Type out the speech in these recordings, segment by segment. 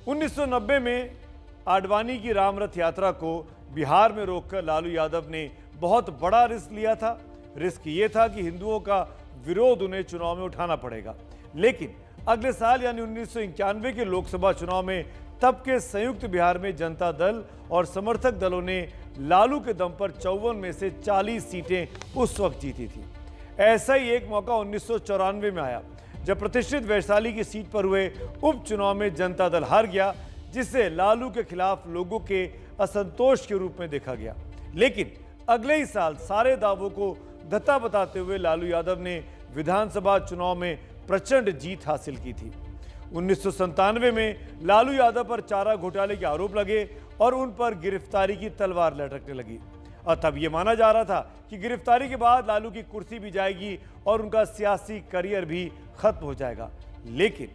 1990 में आडवाणी की रामरथ यात्रा को बिहार में रोककर लालू यादव ने बहुत बड़ा रिस्क लिया था। रिस्क ये था कि हिंदुओं का विरोध उन्हें चुनाव में उठाना पड़ेगा। लेकिन अगले साल यानी 1991 के लोकसभा चुनाव में तब के संयुक्त बिहार में जनता दल और समर्थक दलों ने लालू के दम पर 54 में से 40 सीटें उस वक्त जीती थी। ऐसा ही एक मौका 1994 में आया जब प्रतिष्ठित वैशाली की सीट पर हुए उपचुनाव में जनता दल हार गया, जिसे लालू के खिलाफ लोगों के असंतोष के रूप में देखा गया। लेकिन अगले ही साल सारे दावों को धत्ता बताते हुए लालू यादव ने विधानसभा चुनाव में प्रचंड जीत हासिल की थी। 1997 में लालू यादव पर चारा घोटाले के आरोप लगे और उन पर गिरफ्तारी की तलवार लटकने लगी और तब यह माना जा रहा था कि गिरफ्तारी के बाद लालू की कुर्सी भी जाएगी और उनका सियासी करियर भी खत्म हो जाएगा। लेकिन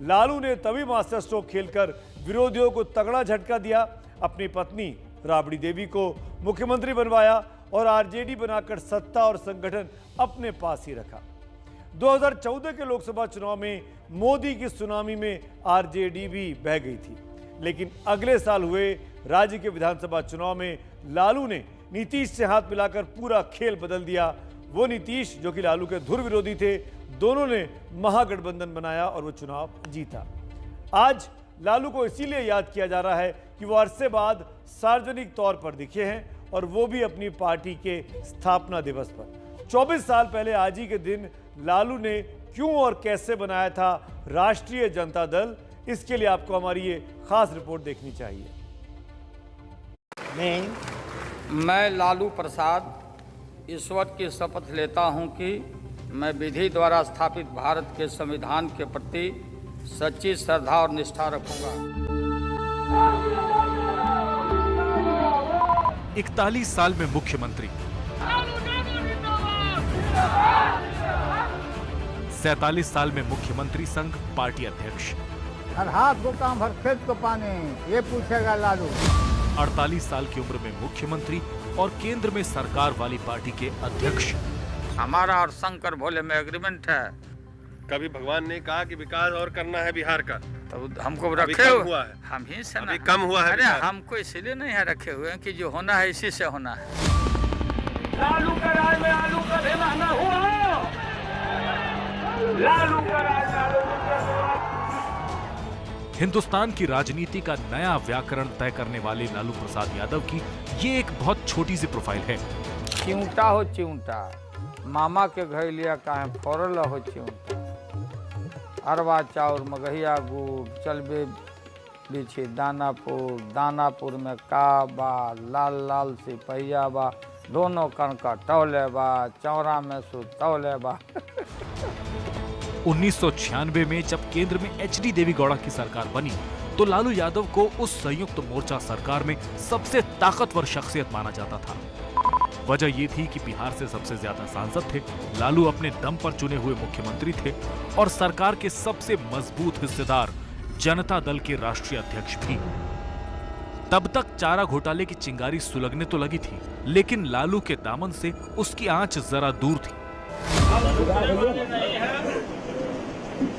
लालू ने तभी मास्टर स्ट्रोक खेलकर विरोधियों को तगड़ा झटका दिया। अपनी पत्नी राबड़ी देवी को मुख्यमंत्री बनवाया और आरजेडी बनाकर सत्ता और संगठन अपने पास ही रखा। 2014 के लोकसभा चुनाव में मोदी की सुनामी में आरजेडी भी बह गई थी। लेकिन अगले साल हुए राज्य के विधानसभा चुनाव में लालू ने नीतीश से हाथ मिलाकर पूरा खेल बदल दिया। वो नीतीश जो कि लालू के धुर विरोधी थे, दोनों ने महागठबंधन बनाया और वो चुनाव जीता। आज लालू को इसीलिए याद किया जा रहा है कि वो अरसे बाद सार्वजनिक तौर पर दिखे हैं और वो भी अपनी पार्टी के स्थापना दिवस पर। 24 साल पहले आज ही के दिन लालू ने क्यों और कैसे बनाया था राष्ट्रीय जनता दल, इसके लिए आपको हमारी ये खास रिपोर्ट देखनी चाहिए। मैं लालू प्रसाद ईश्वर की शपथ लेता हूं कि मैं विधि द्वारा स्थापित भारत के संविधान के प्रति सच्ची श्रद्धा और निष्ठा रखूंगा। 41 साल में मुख्यमंत्री, 47 साल में मुख्यमंत्री संघ पार्टी अध्यक्ष, हर हाथ को काम हर खेत को पानी, ये पूछेगा लालू। 48 साल की उम्र में मुख्यमंत्री और केंद्र में सरकार वाली पार्टी के अध्यक्ष। हमारा और शंकर भोले में एग्रीमेंट है। कभी भगवान ने कहा कि विकास और करना है बिहार का, तो हमको रखे हुआ है, हम ही से अभी कम हुआ है। अरे हमको इसीलिए नहीं है रखे हुए हैं कि जो होना है इसी से होना है। लालू का राज में आलू का भी महंगा हुआ। लालू का राज में आलू का। हिंदुस्तान की राजनीति का नया व्याकरण तय करने वाले लालू प्रसाद यादव की ये एक बहुत छोटी सी प्रोफाइल है। चिंटा हो चिंटा, मामा के घर लिया काहे फोरल हो चिंटा। अरवा चाउर मगहिया गुड़ चलबे बिछे दानापुर, दानापुर में काबा लाल लाल सिपहिया बा, दोनों कनका टौले बा, चौरा में सु तौले बा। 1996 में जब केंद्र में एचडी देवेगौड़ा की सरकार बनी तो लालू यादव को उस संयुक्त मोर्चा सरकार में सबसे ताकतवर शख्सियत माना जाता था। वजह यह थी कि बिहार से सबसे ज्यादा सांसद थे, लालू अपने दम पर चुने हुए मुख्यमंत्री थे और सरकार के सबसे मजबूत हिस्सेदार जनता दल के राष्ट्रीय अध्यक्ष भी। तब तक चारा घोटाले की चिंगारी सुलगने तो लगी थी, लेकिन लालू के दामन से उसकी आंच जरा दूर थी।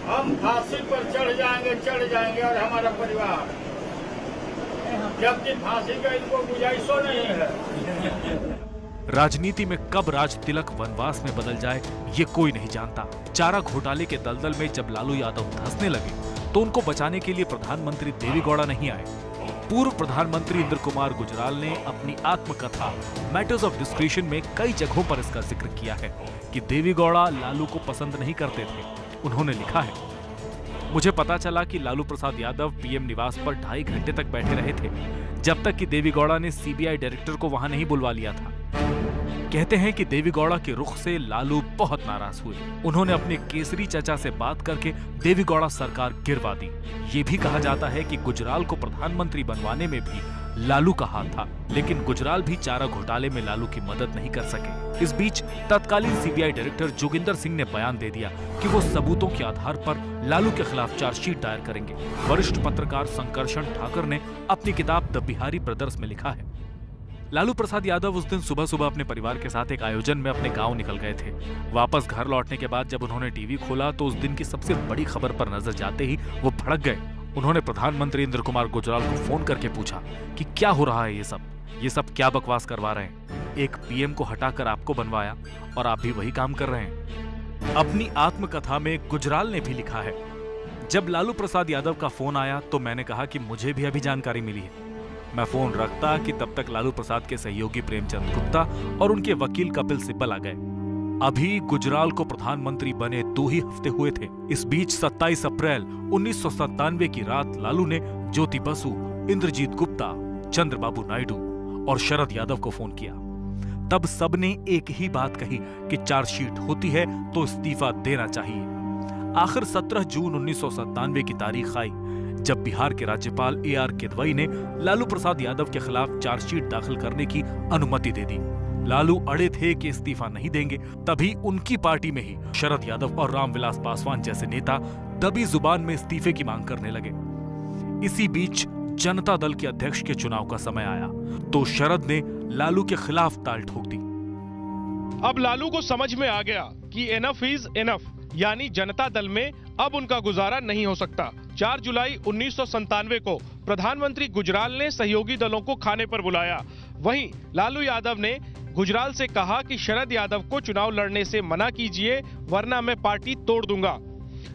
हम फांसी पर चढ़ जाएंगे और हमारा परिवार, जबकि फांसी का इनको गुंजाइश नहीं है। राजनीति में कब राज तिलक वनवास में बदल जाए ये कोई नहीं जानता। चारा घोटाले के दलदल में जब लालू यादव धंसने लगे तो उनको बचाने के लिए प्रधानमंत्री देवेगौड़ा नहीं आए। पूर्व प्रधानमंत्री इंद्र कुमार गुजराल ने अपनी आत्मकथा मैटर्स ऑफ डिस्क्रिशन में कई जगहों पर इसका जिक्र किया है कि देवेगौड़ा लालू को पसंद नहीं करते थे। उन्होंने लिखा है, मुझे पता चला कि लालू प्रसाद यादव पीएम निवास पर 2.5 घंटे तक बैठे रहे थे, जब तक कि देवेगौड़ा ने सीबीआई डायरेक्टर को वहां नहीं बुलवा लिया था। कहते हैं कि देवेगौड़ा के रुख से लालू बहुत नाराज हुए। उन्होंने अपने केसरी चचा से बात करके देवेगौड़ा सरकार गिरवा दी। ये भी कहा जाता है कि गुजराल को प्रधानमंत्री बनवाने में भी लालू का हाथ था, लेकिन गुजराल भी चारा घोटाले में लालू की मदद नहीं कर सके। इस बीच तत्कालीन सीबीआई डायरेक्टर जोगिंदर सिंह ने बयान दे दिया कि वो सबूतों के आधार पर लालू के खिलाफ चार्जशीट दायर करेंगे। वरिष्ठ पत्रकार संकर्षण ठाकुर ने अपनी किताब द बिहारी ब्रदर्स में लिखा है, लालू प्रसाद यादव उस दिन सुबह सुबह अपने परिवार के साथ एक आयोजन में अपने गांव निकल गए थे। वापस घर लौटने के बाद जब उन्होंने टीवी खोला तो उस दिन की सबसे बड़ी खबर पर नजर जाते ही वो भड़क गए उन्होंने प्रधानमंत्री इंद्र कुमार गुजराल को फोन करके पूछा कि क्या हो रहा है, ये सब क्या बकवास करवा रहे हैं। एक पीएम को हटाकर आपको बनवाया और आप भी वही काम कर रहे हैं। अपनी आत्मकथा में गुजराल ने भी लिखा है, जब लालू प्रसाद यादव का फोन आया तो मैंने कहा कि मुझे भी अभी जानकारी मिली है। मैं फोन रखता कि तब तक लालू प्रसाद के सहयोगी प्रेमचंद गुप्ता और उनके वकील कपिल सिब्बल आ गए। अभी गुजराल को प्रधानमंत्री बने 2 ही हफ्ते हुए थे। इस बीच 27 अप्रैल 1997 की रात लालू ने ज्योति बसु, इंद्रजीत गुप्ता, चंद्रबाबू नायडू और शरद यादव को फोन किया। तब सबने एक ही बात कही कि चार्जशीट होती है तो इस्तीफा देना चाहिए। आखिर 17 जून 1997 की तारीख आई जब बिहार के राज्यपाल AR किदवई ने लालू प्रसाद यादव के खिलाफ चार्जशीट दाखिल करने की अनुमति दे दी। लालू अड़े थे कि इस्तीफा नहीं देंगे, तभी उनकी पार्टी में ही शरद यादव और रामविलास पासवान जैसे नेता दबी जुबान में इस्तीफे की मांग करने लगे। इसी बीच जनता दल के अध्यक्ष के चुनाव का समय आया तो शरद ने लालू के खिलाफ ताल ठोक दी। अब लालू को समझ में आ गया कि एनफ इज एनफ, यानी जनता दल में अब उनका गुजारा नहीं हो सकता। 4 जुलाई 1997 को प्रधानमंत्री गुजराल ने सहयोगी दलों को खाने पर बुलाया। वहीं लालू यादव ने गुजराल से कहा कि शरद यादव को चुनाव लड़ने से मना कीजिए वरना मैं पार्टी तोड़ दूंगा।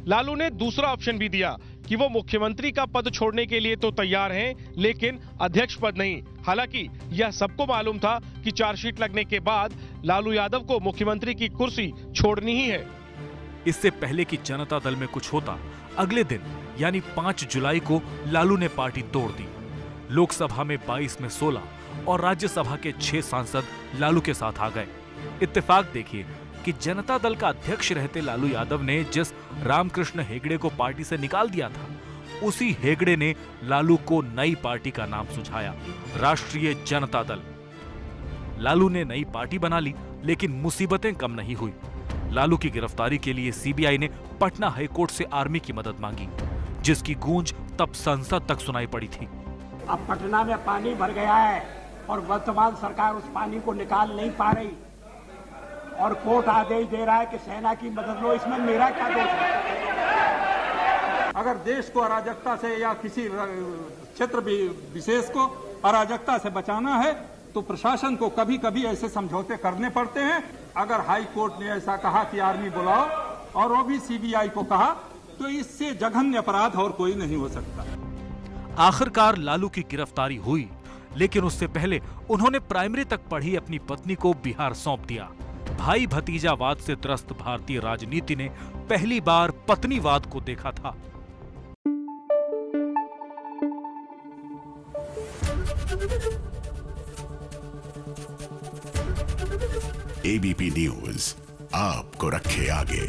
लालू ने दूसरा ऑप्शन भी दिया कि वो मुख्यमंत्री का पद छोड़ने के लिए तो तैयार हैं, लेकिन अध्यक्ष पद नहीं। हालांकि यह सबको मालूम था कि चार्जशीट लगने के बाद लालू यादव को मुख्यमंत्री की कुर्सी छोड़नी ही है। इससे पहले कि जनता दल में कुछ होता, अगले दिन यानी 5 जुलाई को लालू ने पार्टी तोड़ दी। लोकसभा में 22 में 16 और राज्यसभा के 6 सांसद लालू के साथ आ गए। इत्तेफाक देखिए कि जनता दल का अध्यक्ष रहते लालू यादव ने जिस रामकृष्ण हेगड़े को पार्टी से निकाल दिया था, उसी हेगड़े ने लालू को नई पार्टी का नाम सुझाया, राष्ट्रीय जनता दल। लालू ने नई पार्टी बना ली, लेकिन मुसीबतें कम नहीं हुई। लालू की गिरफ्तारी के लिए सीबीआई ने पटना हाईकोर्ट से आर्मी की मदद मांगी, जिसकी गूंज तब संसद तक सुनाई पड़ी थी। अब पटना में पानी भर गया है और वर्तमान सरकार उस पानी को निकाल नहीं पा रही और कोर्ट आदेश दे रहा है कि सेना की मदद लो। इसमें मेरा क्या दोष है? अगर देश को अराजकता से या किसी क्षेत्र विशेष को अराजकता से बचाना है तो प्रशासन को कभी कभी ऐसे समझौते करने पड़ते हैं। अगर हाई कोर्ट ने ऐसा कहा कि आर्मी बुलाओ और वो भी सीबीआई को कहा, तो इससे जघन्य अपराध और कोई नहीं हो सकता। आखिरकार लालू की गिरफ्तारी हुई, लेकिन उससे पहले उन्होंने प्राइमरी तक पढ़ी अपनी पत्नी को बिहार सौंप दिया। भाई भतीजावाद से त्रस्त भारतीय राजनीति ने पहली बार पत्नीवाद को देखा था। ABP न्यूज आपको रखे आगे।